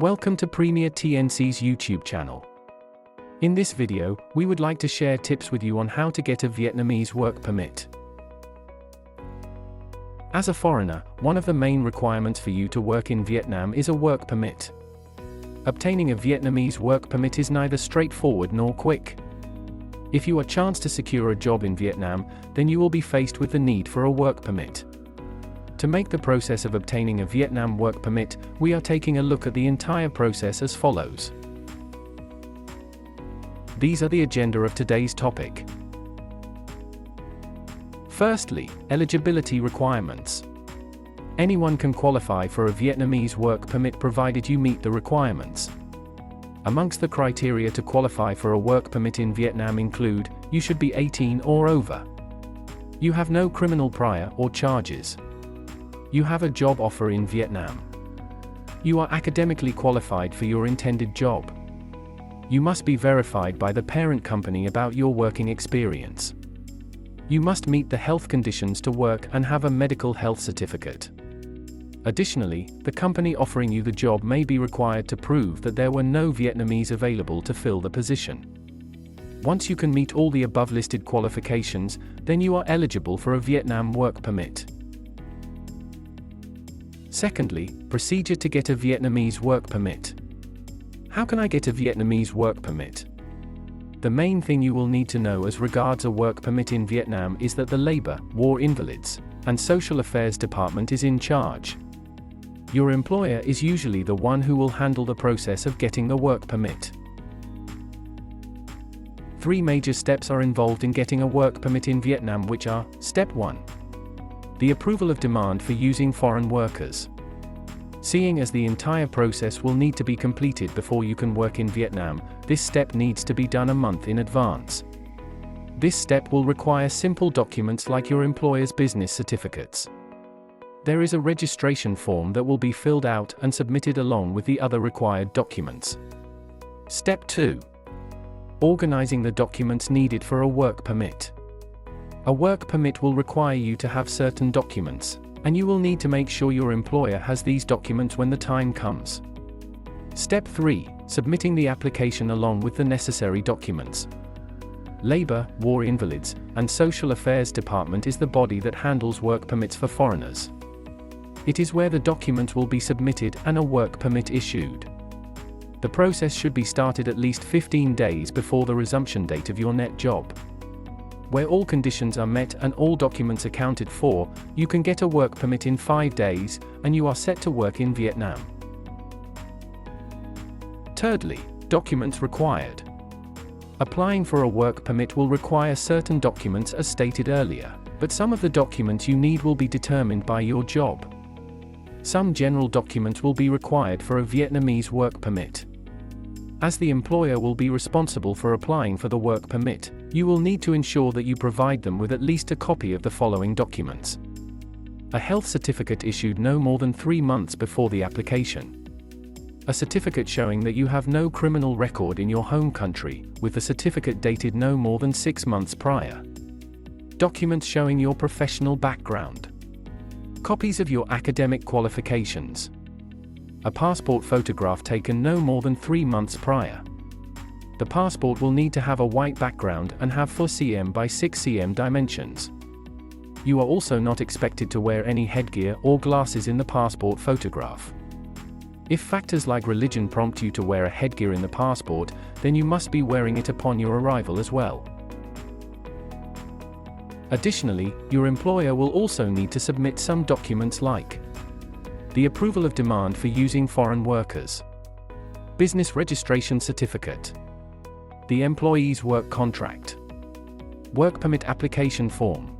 Welcome to PREMIA TNC's YouTube channel. In this video, we would like to share tips with you on how to get a Vietnamese work permit. As a foreigner, one of the main requirements for you to work in Vietnam is a work permit. Obtaining a Vietnamese work permit is neither straightforward nor quick. If you are chanced to secure a job in Vietnam, then you will be faced with the need for a work permit. To make the process of obtaining a Vietnam work permit, we are taking a look at the entire process as follows. These are the agenda of today's topic. Firstly, eligibility requirements. Anyone can qualify for a Vietnamese work permit provided you meet the requirements. Amongst the criteria to qualify for a work permit in Vietnam include, you should be 18 or over. You have no criminal prior or charges. You have a job offer in Vietnam. You are academically qualified for your intended job. You must be verified by the parent company about your working experience. You must meet the health conditions to work and have a medical health certificate. Additionally, the company offering you the job may be required to prove that there were no Vietnamese available to fill the position. Once you can meet all the above listed qualifications, then you are eligible for a Vietnam work permit. Secondly, procedure to get a Vietnamese work permit. How can I get a Vietnamese work permit? The main thing you will need to know as regards a work permit in Vietnam is that the Labor, War Invalids, and Social Affairs Department is in charge. Your employer is usually the one who will handle the process of getting the work permit. 3 major steps are involved in getting a work permit in Vietnam, which are: Step 1. The approval of demand for using foreign workers. Seeing as the entire process will need to be completed before you can work in Vietnam, this step needs to be done a month in advance. This step will require simple documents like your employer's business certificates. There is a registration form that will be filled out and submitted along with the other required documents. Step 2. Organizing the documents needed for a work permit. A work permit will require you to have certain documents, and you will need to make sure your employer has these documents when the time comes. Step 3. Submitting the application along with the necessary documents. Labor, War Invalids, and Social Affairs Department is the body that handles work permits for foreigners. It is where the documents will be submitted and a work permit issued. The process should be started at least 15 days before the resumption date of your net job. Where all conditions are met and all documents accounted for, you can get a work permit in 5 days, and you are set to work in Vietnam. Thirdly, documents required. Applying for a work permit will require certain documents as stated earlier, but some of the documents you need will be determined by your job. Some general documents will be required for a Vietnamese work permit. As the employer will be responsible for applying for the work permit, you will need to ensure that you provide them with at least a copy of the following documents. A health certificate issued no more than 3 months before the application. A certificate showing that you have no criminal record in your home country, with the certificate dated no more than 6 months prior. Documents showing your professional background. Copies of your academic qualifications. A passport photograph taken no more than 3 months prior. The passport will need to have a white background and have 4 cm by 6 cm dimensions. You are also not expected to wear any headgear or glasses in the passport photograph. If factors like religion prompt you to wear a headgear in the passport, then you must be wearing it upon your arrival as well. Additionally, your employer will also need to submit some documents like the approval of demand for using foreign workers, business registration certificate, the employee's work contract, work permit application form.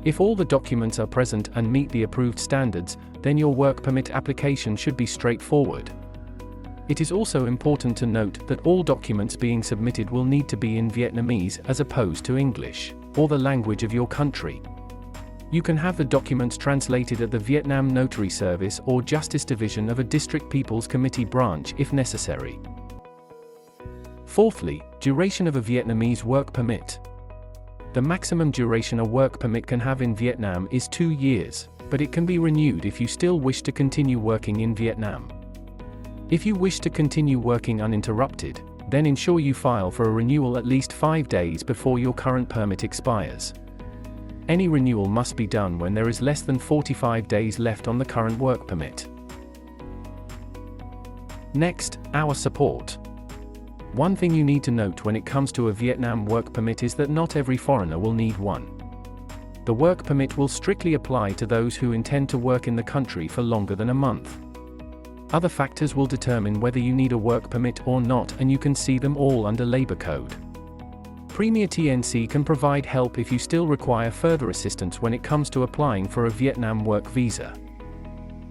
If all the documents are present and meet the approved standards, then your work permit application should be straightforward. It is also important to note that all documents being submitted will need to be in Vietnamese as opposed to English, or the language of your country. You can have the documents translated at the Vietnam Notary Service or Justice Division of a District People's Committee branch if necessary. Fourthly, duration of a Vietnamese work permit. The maximum duration a work permit can have in Vietnam is 2 years, but it can be renewed if you still wish to continue working in Vietnam. If you wish to continue working uninterrupted, then ensure you file for a renewal at least 5 days before your current permit expires. Any renewal must be done when there is less than 45 days left on the current work permit. Next, our support. One thing you need to note when it comes to a Vietnam work permit is that not every foreigner will need one. The work permit will strictly apply to those who intend to work in the country for longer than a month. Other factors will determine whether you need a work permit or not, and you can see them all under Labor Code. PREMIA TNC can provide help if you still require further assistance when it comes to applying for a Vietnam work visa.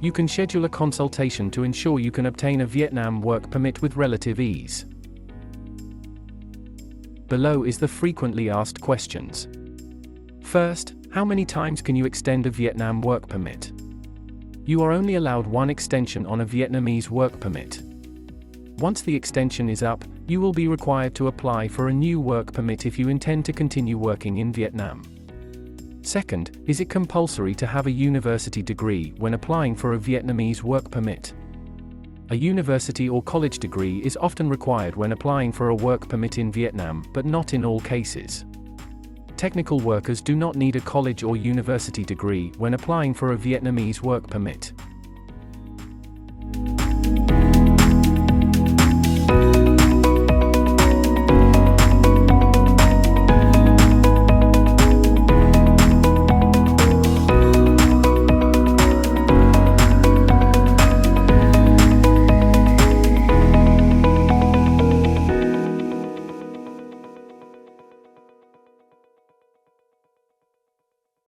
You can schedule a consultation to ensure you can obtain a Vietnam work permit with relative ease. Below is the frequently asked questions. First, how many times can you extend a Vietnam work permit? You are only allowed one extension on a Vietnamese work permit. Once the extension is up, you will be required to apply for a new work permit if you intend to continue working in Vietnam. Second, is it compulsory to have a university degree when applying for a Vietnamese work permit? A university or college degree is often required when applying for a work permit in Vietnam, but not in all cases. Technical workers do not need a college or university degree when applying for a Vietnamese work permit.